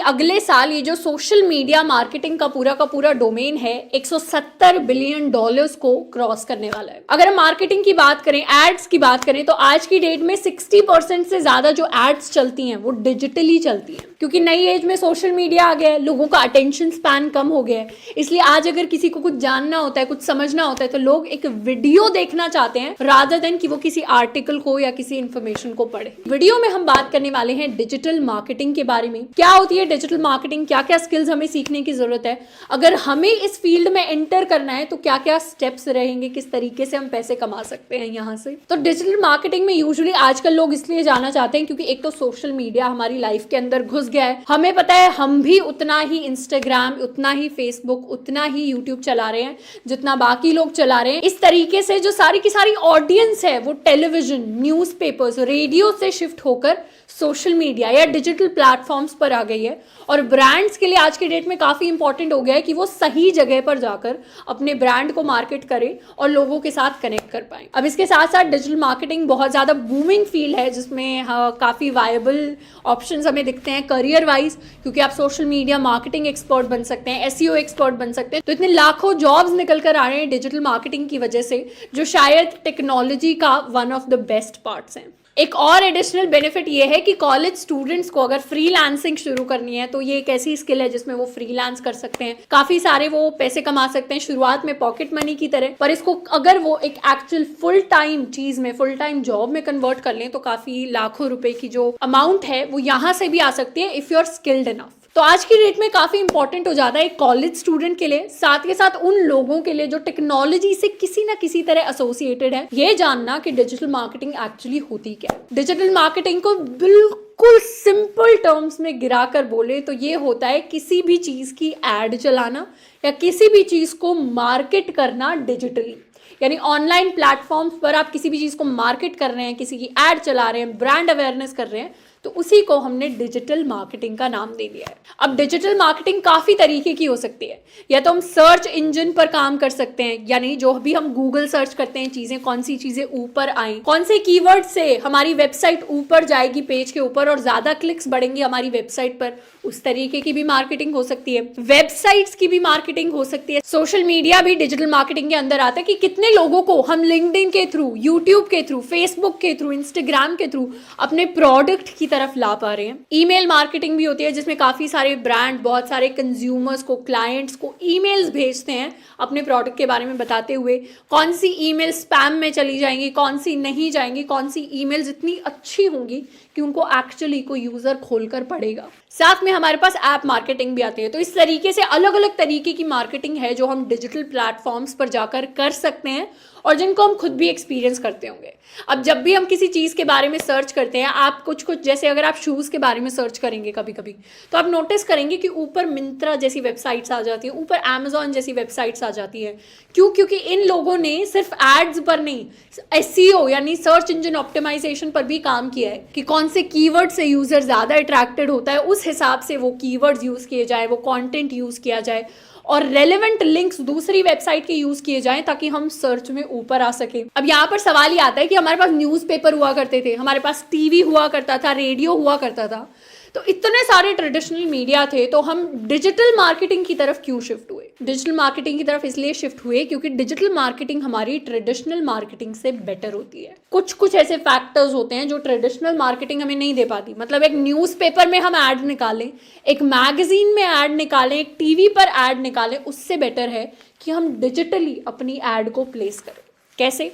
अगले साल ये जो सोशल मीडिया मार्केटिंग का पूरा डोमेन है 170 बिलियन डॉलर्स को क्रॉस करने वाला है। अगर हम मार्केटिंग की बात करें, एड्स की बात करें, तो आज की डेट में 60% से ज्यादा जो एड्स चलती हैं वो डिजिटली चलती हैं, क्योंकि नई एज में सोशल मीडिया आ गया है, लोगों का अटेंशन स्पैन कम हो गया है। इसलिए आज अगर किसी को कुछ जानना होता है, कुछ समझना होता है, तो लोग एक वीडियो देखना चाहते हैं रादर देन कि वो किसी आर्टिकल को या किसी इंफॉर्मेशन को पढ़े। वीडियो में हम बात करने वाले हैं डिजिटल मार्केटिंग के बारे में। क्या होती है डिजिटल मार्केटिंग, क्या क्या स्किल्स हमें सीखने की जरूरत है, अगर हमें इस फील्ड में एंटर करना है तो क्या क्या स्टेप्स रहेंगे, किस तरीके से हम पैसे कमा सकते हैं यहाँ से। तो डिजिटल मार्केटिंग में यूजुअली आजकल लोग इसलिए जाना चाहते हैं क्योंकि एक तो सोशल मीडिया हमारी लाइफ के अंदर घुस गया है। हमें पता है हम भी उतना ही इंस्टाग्राम, उतना ही फेसबुक, उतना ही यूट्यूब चला रहे हैं जितना बाकी लोग चला रहे हैं। इस तरीके से जो सारी की सारी ऑडियंस है वो टेलीविजन, न्यूज़पेपर्स, रेडियो से शिफ्ट होकर सोशल मीडिया या डिजिटल प्लेटफॉर्म्स पर आ गई है। और ब्रांड्स के लिए आज के डेट में काफी इंपॉर्टेंट हो गया है कि वो सही जगह पर जाकर अपने ब्रांड को मार्केट करें और लोगों के साथ कनेक्ट कर पाए। अब इसके साथ साथ डिजिटल मार्केटिंग बहुत ज्यादा बूमिंग फील्ड है, जिसमें काफी वायबल ऑप्शंस हमें दिखते हैं करियर वाइज, क्योंकि आप सोशल मीडिया मार्केटिंग एक्सपर्ट बन सकते हैं, एसईओ एक्सपर्ट बन सकते हैं। तो इतने लाखों जॉब्स निकल कर आ रहे हैं डिजिटल मार्केटिंग की वजह से, जो शायद टेक्नोलॉजी का one of the best parts हैं। एक और एडिशनल बेनिफिट ये है कि कॉलेज स्टूडेंट्स को अगर फ्रीलांसिंग शुरू करनी है तो ये एक ऐसी स्किल है जिसमें वो फ्रीलांस कर सकते हैं, काफी सारे वो पैसे कमा सकते हैं शुरुआत में पॉकेट मनी की तरह, पर इसको अगर वो एक एक्चुअल फुल टाइम चीज में, फुल टाइम जॉब में कन्वर्ट कर लें तो काफी लाखों रुपए की जो अमाउंट है वो यहाँ से भी आ सकती है if you are skilled enough. तो आज की डेट में काफी इंपॉर्टेंट हो जाता है एक कॉलेज स्टूडेंट के लिए, साथ के साथ उन लोगों के लिए जो टेक्नोलॉजी से किसी ना किसी तरह एसोसिएटेड है, ये जानना कि डिजिटल मार्केटिंग एक्चुअली होती क्या है। डिजिटल मार्केटिंग को बिल्कुल सिंपल टर्म्स में गिराकर बोले तो ये होता है किसी भी चीज की एड चलाना या किसी भी चीज को मार्केट करना डिजिटली। यानी ऑनलाइन प्लेटफॉर्म्स पर आप किसी भी चीज को मार्केट कर रहे हैं, किसी की एड चला रहे हैं, ब्रांड अवेयरनेस कर रहे हैं, तो उसी को हमने डिजिटल मार्केटिंग का नाम दे दिया है। अब डिजिटल मार्केटिंग काफी तरीके की हो सकती है, या तो हम सर्च इंजन पर काम कर सकते हैं, यानी जो भी हम गूगल सर्च करते हैं चीजें, कौन सी चीजें ऊपर आए, कौन से कीवर्ड से हमारी वेबसाइट ऊपर जाएगी पेज के ऊपर और ज्यादा क्लिक्स बढ़ेंगे हमारी वेबसाइट पर, उस तरीके की भी मार्केटिंग हो सकती है। वेबसाइट्स की भी मार्केटिंग हो सकती है। सोशल मीडिया भी डिजिटल मार्केटिंग के अंदर आता है कि कितने लोगों को हम लिंक्डइन के थ्रू, यूट्यूब के थ्रू, फेसबुक के थ्रू, इंस्टाग्राम के थ्रू अपने प्रोडक्ट की तरफ ला पा रहे हैं। ईमेल मार्केटिंग भी होती है जिसमें काफी सारे ब्रांड बहुत सारे कंज्यूमर्स को, क्लाइंट्स को ईमेल्स भेजते हैं अपने प्रोडक्ट के बारे में बताते हुए कौन सी ईमेल स्पैम में चली जाएंगी, कौन सी नहीं जाएंगी, कौन सी ईमेल्स इतनी अच्छी होंगी कि उनको एक्चुअली कोई यूजर खोलकर पढ़ेगा। साथ में हमारे पास ऐप मार्केटिंग भी आती है। तो इस तरीके से अलग अलग तरीके की मार्केटिंग है जो हम डिजिटल प्लेटफॉर्म्स पर जाकर कर सकते हैं और जिनको हम खुद भी एक्सपीरियंस करते होंगे। अब जब भी हम किसी चीज़ के बारे में सर्च करते हैं, आप कुछ जैसे अगर आप शूज़ के बारे में सर्च करेंगे कभी कभी, तो आप नोटिस करेंगे कि ऊपर मिंत्रा जैसी वेबसाइट्स आ जाती हैं, ऊपर अमेजॉन जैसी वेबसाइट्स आ जाती हैं। क्यों? क्योंकि इन लोगों ने सिर्फ एड्स पर नहीं, एसईओ यानी सर्च इंजन ऑप्टिमाइजेशन पर भी काम किया है कि कौन से कीवर्ड से यूजर ज़्यादा अट्रैक्टेड होता है, उस हिसाब से वो कीवर्ड्स यूज़ किए जाए, वो कंटेंट यूज़ किया जाए और रेलेवेंट लिंक्स दूसरी वेबसाइट के यूज किए जाएं ताकि हम सर्च में ऊपर आ सके। अब यहाँ पर सवाल ये आता है कि हमारे पास न्यूज़पेपर हुआ करते थे, हमारे पास टीवी हुआ करता था, रेडियो हुआ करता था, तो इतने सारे ट्रेडिशनल मीडिया थे, तो हम डिजिटल मार्केटिंग की तरफ क्यों शिफ्ट हुए? डिजिटल मार्केटिंग की तरफ इसलिए शिफ्ट हुए क्योंकि डिजिटल मार्केटिंग हमारी ट्रेडिशनल मार्केटिंग से बेटर होती है। कुछ ऐसे फैक्टर्स होते हैं जो ट्रेडिशनल मार्केटिंग हमें नहीं दे पाती। मतलब एक न्यूज़पेपर में हम ऐड निकालें, एक मैगजीन में ऐड निकालें, एक टीवी पर ऐड निकालें, उससे बेटर है कि हम डिजिटली अपनी ऐड को प्लेस करें। कैसे?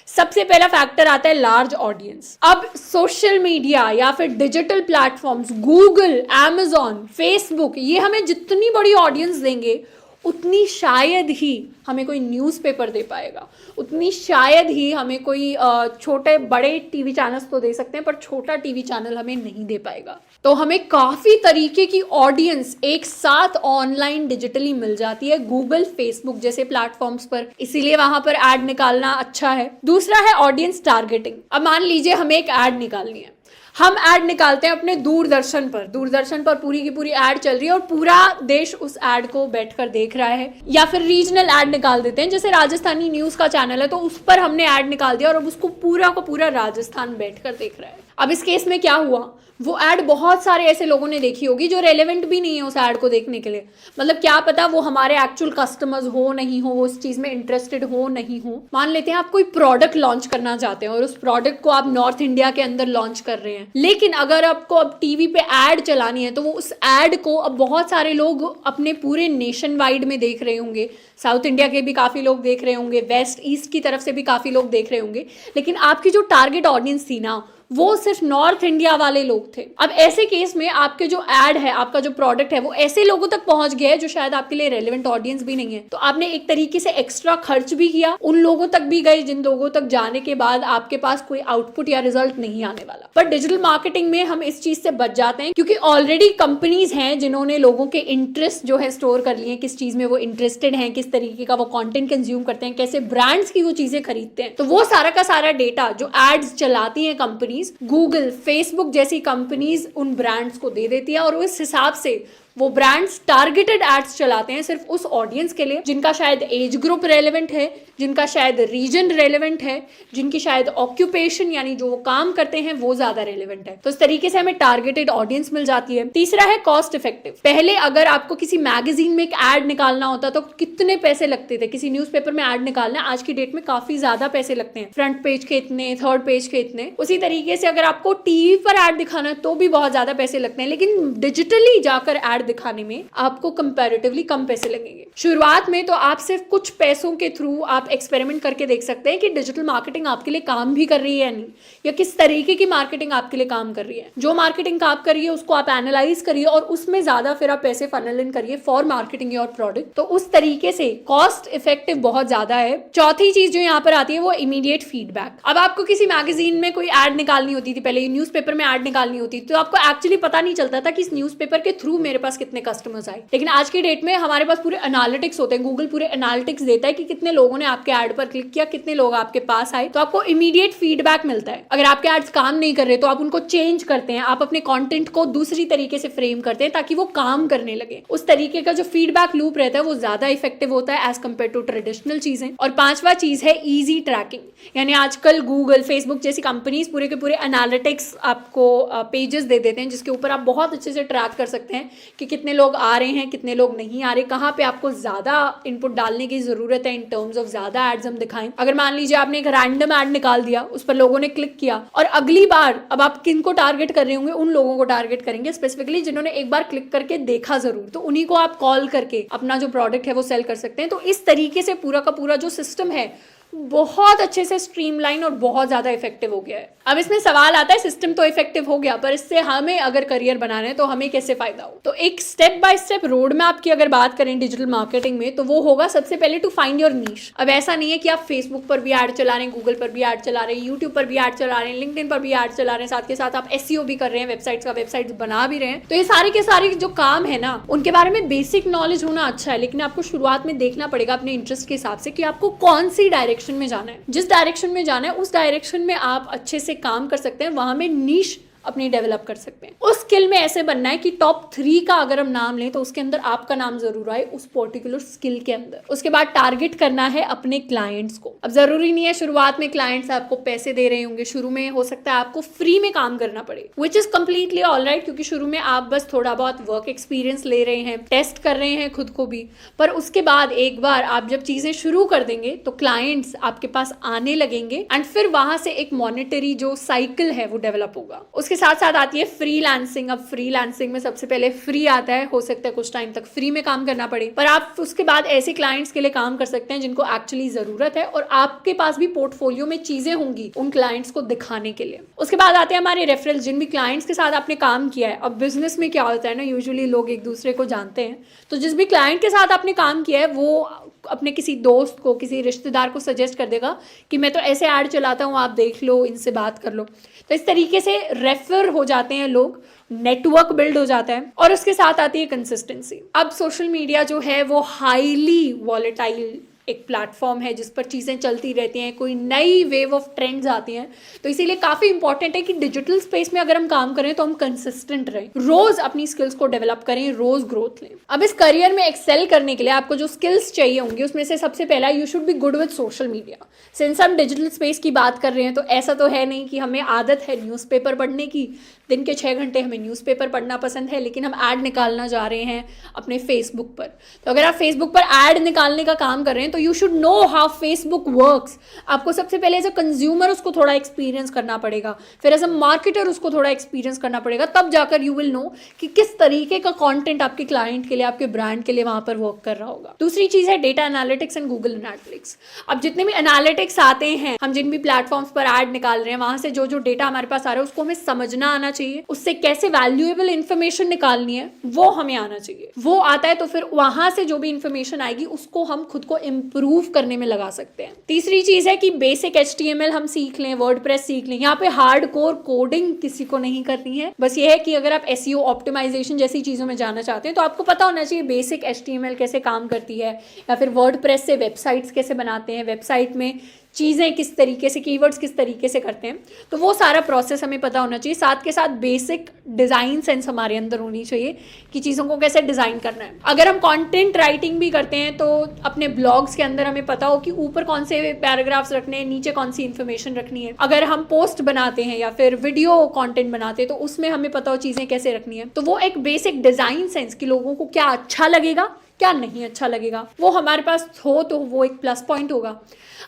सबसे पहला फैक्टर आता है लार्ज ऑडियंस। अब सोशल मीडिया या फिर digital platforms, Google, Amazon, Facebook, ये हमें जितनी बड़ी ऑडियंस देंगे उतनी शायद ही हमें कोई न्यूज़पेपर दे पाएगा, उतनी शायद ही हमें कोई छोटे बड़े टीवी चैनल्स तो दे सकते हैं पर छोटा टीवी चैनल हमें नहीं दे पाएगा। तो हमें काफ़ी तरीके की ऑडियंस एक साथ ऑनलाइन डिजिटली मिल जाती है गूगल, फेसबुक जैसे प्लेटफॉर्म्स पर, इसीलिए वहां पर ऐड निकालना अच्छा है। दूसरा है ऑडियंस टारगेटिंग। अब मान लीजिए हमें एक ऐड निकालनी है, हम ऐड निकालते हैं अपने दूरदर्शन पर पूरी की पूरी ऐड चल रही है और पूरा देश उस ऐड को बैठकर देख रहा है, या फिर रीजनल ऐड निकाल देते हैं, जैसे राजस्थानी न्यूज़ का चैनल है तो उस पर हमने ऐड निकाल दिया और अब उसको पूरा का पूरा राजस्थान बैठकर देख रहा है। अब इस केस में क्या हुआ, वो ऐड बहुत सारे ऐसे लोगों ने देखी होगी जो रेलेवेंट भी नहीं है उस ऐड को देखने के लिए। मतलब क्या पता वो हमारे एक्चुअल कस्टमर्स हो नहीं हो, वो उस चीज में इंटरेस्टेड हो नहीं हो। मान लेते हैं आप कोई प्रोडक्ट लॉन्च करना चाहते हैं और उस प्रोडक्ट को आप नॉर्थ इंडिया के अंदर लॉन्च कर रहे हैं, लेकिन अगर आपको अब टीवी पे ऐड चलानी है तो वो उस ऐड को अब बहुत सारे लोग अपने पूरे नेशन वाइड में देख रहे होंगे। साउथ इंडिया के भी काफी लोग देख रहे होंगे, वेस्ट ईस्ट की तरफ से भी काफी लोग देख रहे होंगे, लेकिन आपकी जो टारगेट ऑडियंस थी ना वो सिर्फ नॉर्थ इंडिया वाले लोग थे। अब ऐसे केस में आपके जो ऐड है, आपका जो प्रोडक्ट है, वो ऐसे लोगों तक पहुंच गया है जो शायद आपके लिए रेलेवेंट ऑडियंस भी नहीं है। तो आपने एक तरीके से एक्स्ट्रा खर्च भी किया, उन लोगों तक भी गए जिन लोगों तक जाने के बाद आपके पास कोई आउटपुट या रिजल्ट नहीं आने वाला। पर डिजिटल मार्केटिंग में हम इस चीज से बच जाते हैं क्योंकि ऑलरेडी कंपनीज हैं जिन्होंने लोगों के इंटरेस्ट जो है स्टोर कर लिए हैं, किस चीज में वो इंटरेस्टेड हैं, किस तरीके का वो कंटेंट कंज्यूम करते हैं, कैसे ब्रांड्स की वो चीजें खरीदते हैं। तो वो सारा का सारा डेटा जो एड्स चलाती हैं कंपनीज, गूगल, फेसबुक जैसी कंपनीज उन ब्रांड्स को दे देती है और उस हिसाब से वो ब्रांड्स टारगेटेड एड्स चलाते हैं सिर्फ उस ऑडियंस के लिए जिनका शायद एज ग्रुप रेलेवेंट है, जिनका शायद रीजन रेलेवेंट है, जिनकी शायद ऑक्यूपेशन यानी जो वो काम करते हैं वो ज्यादा रेलेवेंट है। तो इस तरीके से हमें टारगेटेड ऑडियंस मिल जाती है। तीसरा है कॉस्ट इफेक्टिव। पहले अगर आपको किसी मैगजीन में एक एड निकालना होता तो कितने पैसे लगते थे, किसी न्यूज़पेपर में एड निकालना, आज की डेट में काफी ज्यादा पैसे लगते हैं, फ्रंट पेज के इतने, थर्ड पेज के इतने। उसी तरीके से अगर आपको टीवी पर एड दिखाना है तो भी बहुत ज्यादा पैसे लगते हैं, लेकिन डिजिटली जाकर एड दिखाने में आपको कंपैरेटिवली कम पैसे लगेंगे। शुरुआत में तो आप सिर्फ कुछ पैसों के थ्रू आप एक्सपेरिमेंट करके देख सकते हैं कि डिजिटल मार्केटिंग आपके लिए काम भी कर रही है या नहीं, या किस तरीके की मार्केटिंग आपके लिए काम कर रही है। जो मार्केटिंग काम कर रही है उसको आप एनालाइज करिए और उसमें ज्यादा फिर आप पैसे फनल इन करिए फॉर मार्केटिंग योर प्रोडक्ट। तो उस तरीके से कॉस्ट इफेक्टिव बहुत ज्यादा है। चौथी चीज जो यहाँ पर आती है वो इमीडिएट फीडबैक। अब आपको किसी मैगजीन में कोई एड निकालनी होती थी, पहले न्यूज़पेपर में एड निकालनी होती थी, तो आपको एक्चुअली पता नहीं चलता था कि इस न्यूज़पेपर के थ्रू मेरे पास कितने कस्टमर्स आए। लेकिन आज की डेट में हमारे पास पूरे एनालिटिक्स होते हैं, गूगल पूरे एनालिटिक्स देता है कि कितने लोगों ने आपके ऐड पर क्लिक किया, कितने लोग आपके पास आए। तो आपको इमीडिएट फीडबैक मिलता है। अगर आपके एड्स काम नहीं कर रहे तो आप उनको चेंज करते हैं, आप अपने कंटेंट को दूसरी तरीके से फ्रेम करते हैं ताकि वो काम करने लगे। उस तरीके का जो फीडबैक लूप रहता है वो ज्यादा इफेक्टिव होता है एज कम्पेयर टू ट्रेडिशनल चीजें। और पांचवा चीज है इजी ट्रैकिंग, यानी आजकल गूगल, फेसबुक जैसी कंपनीज पूरे के पूरे एनालिटिक्स आपको पेजेस दे देते हैं जिसके ऊपर आप बहुत अच्छे से ट्रैक कर सकते हैं कि कितने लोग आ रहे हैं, कितने लोग नहीं आ रहे, कहाँ पे आपको ज्यादा इनपुट डालने की जरूरत है इन टर्म्स ऑफ ज्यादा एड्स हम दिखाएं। अगर मान लीजिए आपने एक रैंडम एड निकाल दिया, उस पर लोगों ने क्लिक किया, और अगली बार अब आप किनको टारगेट कर रहे होंगे, उन लोगों को टारगेट करेंगे स्पेसिफिकली जिन्होंने एक बार क्लिक करके देखा जरूर, तो उन्हीं को आप कॉल करके अपना जो प्रोडक्ट है वो सेल कर सकते हैं। तो इस तरीके से पूरा का पूरा जो सिस्टम है बहुत अच्छे से स्ट्रीमलाइन और बहुत ज्यादा इफेक्टिव हो गया है। अब इसमें सवाल आता है सिस्टम तो इफेक्टिव हो गया पर इससे हमें अगर करियर बनाना है तो हमें कैसे फायदा हो। तो एक step by step road map की अगर बात करें डिजिटल मार्केटिंग में तो वो होगा सबसे पहले टू फाइंड योर नीश। अब ऐसा नहीं है कि आप फेसबुक पर भी ऐड चला रहे हैं, गूगल पर भी ऐड चला रहे हैं, यूट्यूब पर भी ऐड चला रहे हैं, लिंक्डइन पर भी ऐड चला रहे हैं, साथ के साथ आप SEO भी कर रहे हैं, वेबसाइट्स बना भी रहे हैं। तो ये सारे के सारे जो काम है ना उनके बारे में बेसिक नॉलेज होना अच्छा है, लेकिन आपको शुरुआत में देखना पड़ेगा अपने इंटरेस्ट के हिसाब से कि आपको कौन सी डायरेक्शन में जाना है। जिस डायरेक्शन में जाना है उस डायरेक्शन में आप अच्छे से काम कर सकते हैं, वहां में नीश अपनी डेवलप कर सकते हैं। उस स्किल में ऐसे बनना है कि टॉप 3 का अगर हम नाम लें तो उसके अंदर आपका नाम जरूर आए उस पर्टिकुलर स्किल के अंदर। उसके बाद टारगेट करना है अपने क्लाइंट्स को। अब जरूरी नहीं है शुरुआत में क्लाइंट्स आपको पैसे दे रहे होंगे, शुरू में हो सकता है आपको फ्री में काम करना पड़े, विच इज कम्प्लीटली ऑलराइट, क्योंकि शुरू में आप बस थोड़ा बहुत वर्क एक्सपीरियंस ले रहे हैं, टेस्ट कर रहे हैं खुद को भी। पर उसके बाद एक बार आप जब चीजें शुरू कर देंगे तो क्लाइंट्स आपके पास आने लगेंगे एंड फिर वहां से एक मॉनेटरी जो साइकिल है वो डेवलप होगा। उसके साथ साथ आती है फ्रीलांसिंग। अब फ्रीलांसिंग में सबसे पहले फ्री आता है, हो सकता है कुछ टाइम तक फ्री में काम करना पड़े, पर आप उसके बाद ऐसे क्लाइंट्स के लिए काम कर सकते हैं जिनको एक्चुअली जरूरत है और आपके पास भी पोर्टफोलियो में चीजें होंगी उन क्लाइंट्स को दिखाने के लिए। उसके बाद आते हैं हमारे रेफरल्स, जिन भी क्लाइंट्स के साथ आपने काम किया है। अब बिजनेस में क्या होता है ना, यूजुअली लोग एक दूसरे को जानते हैं, तो जिस भी क्लाइंट के साथ आपने काम किया है वो अपने किसी दोस्त को, किसी रिश्तेदार को सजेस्ट कर देगा कि मैं तो ऐसे ऐड चलाता हूँ, आप देख लो, इनसे बात कर लो। तो इस तरीके से रेफर हो जाते हैं लोग, नेटवर्क बिल्ड हो जाता है। और उसके साथ आती है कंसिस्टेंसी। अब सोशल मीडिया जो है वो हाईली वॉलेटाइल एक प्लेटफॉर्म है जिस पर चीज़ें चलती रहती हैं, कोई नई वेव ऑफ ट्रेंड्स आती हैं, तो इसीलिए काफ़ी इंपॉर्टेंट है कि डिजिटल स्पेस में अगर हम काम करें तो हम कंसिस्टेंट रहें, रोज अपनी स्किल्स को डेवलप करें, रोज ग्रोथ लें। अब इस करियर में एक्सेल करने के लिए आपको जो स्किल्स चाहिए होंगी उसमें से सबसे पहला, you should be good with social media. Since हम डिजिटल स्पेस की बात कर रहे हैं तो ऐसा तो है नहीं कि हमें आदत है न्यूज़पेपर पढ़ने की, दिन के 6 घंटे हमें न्यूज़पेपर पढ़ना पसंद है, लेकिन हम ऐड निकालना जा रहे हैं अपने फेसबुक पर। तो अगर आप फेसबुक पर ऐड निकालने का काम कर रहे हैं तो you should know how Facebook works. आपको सबसे पहले एज अ कंज्यूमर उसको थोड़ा एक्सपीरियंस करना पड़ेगा, फिर एज अ मार्केटर उसको थोड़ा एक्सपीरियंस करना पड़ेगा, तब जाकर यू विल नो कि किस तरीके का कंटेंट आपके क्लाइंट के लिए, आपके ब्रांड के लिए वहां पर वर्क कर रहा होगा। दूसरी चीज है data analytics and Google analytics. अब जितने भी एनालिटिक्स आते हैं, हम जिन भी प्लेटफॉर्म्स पर ऐड निकाल रहे हैं, वहां से जो जो डेटा हमारे पास आ रहा है उसको हमें समझना आना चाहिए, उससे कैसे वैल्यूएबल इंफॉर्मेशन निकालनी है वो हमें आना चाहिए। वो आता है तो फिर वहां से जो भी इंफॉर्मेशन आएगी उसको हम खुद को इंप्रूव करने में लगा सकते हैं। तीसरी चीज है कि बेसिक HTML हम सीख लें, वर्डप्रेस सीख लें। यहाँ पे हार्डकोर कोडिंग किसी को नहीं करनी है, बस ये है कि अगर आप SEO ऑप्टिमाइजेशन जैसी चीजों में जाना चाहते हैं तो आपको पता होना चाहिए बेसिक HTML कैसे काम करती है, या फिर वर्डप्रेस से वेबसाइट्स कैसे बनाते हैं, वेबसाइट में चीज़ें किस तरीके से, कीवर्ड्स किस तरीके से करते हैं, तो वो सारा प्रोसेस हमें पता होना चाहिए। साथ के साथ बेसिक डिज़ाइन सेंस हमारे अंदर होनी चाहिए कि चीज़ों को कैसे डिज़ाइन करना है। अगर हम कंटेंट राइटिंग भी करते हैं तो अपने ब्लॉग्स के अंदर हमें पता हो कि ऊपर कौन से पैराग्राफ्स रखने हैं, नीचे कौन सी इन्फॉर्मेशन रखनी है। अगर हम पोस्ट बनाते हैं या फिर वीडियो कंटेंट बनाते हैं तो उसमें हमें पता हो चीज़ें कैसे रखनी है। तो वो एक बेसिक डिज़ाइन सेंस कि लोगों को क्या अच्छा लगेगा, क्या नहीं अच्छा लगेगा, वो हमारे पास हो तो वो एक प्लस पॉइंट होगा।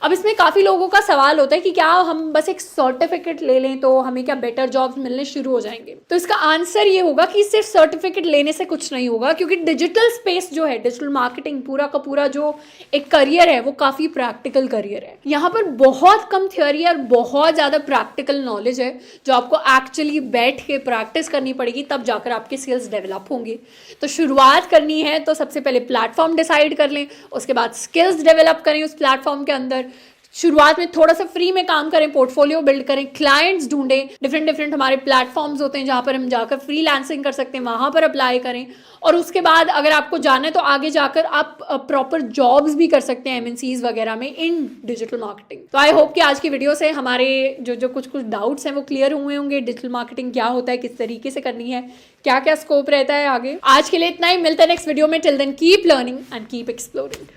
अब इसमें काफ़ी लोगों का सवाल होता है कि क्या हम बस एक सर्टिफिकेट ले लें तो हमें क्या बेटर जॉब्स मिलने शुरू हो जाएंगे। तो इसका आंसर ये होगा कि सिर्फ सर्टिफिकेट लेने से कुछ नहीं होगा, क्योंकि डिजिटल स्पेस जो है, डिजिटल मार्केटिंग पूरा का पूरा जो एक करियर है वो काफ़ी प्रैक्टिकल करियर है। यहाँ पर बहुत कम थ्योरी और बहुत ज़्यादा प्रैक्टिकल नॉलेज है जो आपको एक्चुअली बैठ के प्रैक्टिस करनी पड़ेगी, तब जाकर आपके स्किल्स डेवलप होंगे। तो शुरुआत करनी है तो सबसे पहले प्लेटफॉर्म डिसाइड कर लें, उसके बाद स्किल्स डेवलप करें उस प्लेटफॉर्म के अंदर। शुरुआत में थोड़ा सा फ्री में काम करें, पोर्टफोलियो बिल्ड करें, क्लाइंट्स ढूंढें, डिफरेंट हमारे प्लेटफॉर्म्स होते हैं जहाँ पर हम जाकर फ्रीलांसिंग कर सकते हैं, वहाँ पर अप्लाई करें। और उसके बाद अगर आपको जाना है तो आगे जाकर आप प्रॉपर जॉब्स भी कर सकते हैं MNCs वगैरह में इन डिजिटल मार्केटिंग। तो आई होप कि आज की वीडियो से हमारे जो कुछ डाउट्स हैं वो क्लियर हुए होंगे। डिजिटल मार्केटिंग क्या होता है, किस तरीके से करनी है, क्या क्या स्कोप रहता है आगे। आज के लिए इतना ही, मिलता है नेक्स्ट वीडियो में। Till then keep learning and keep exploring.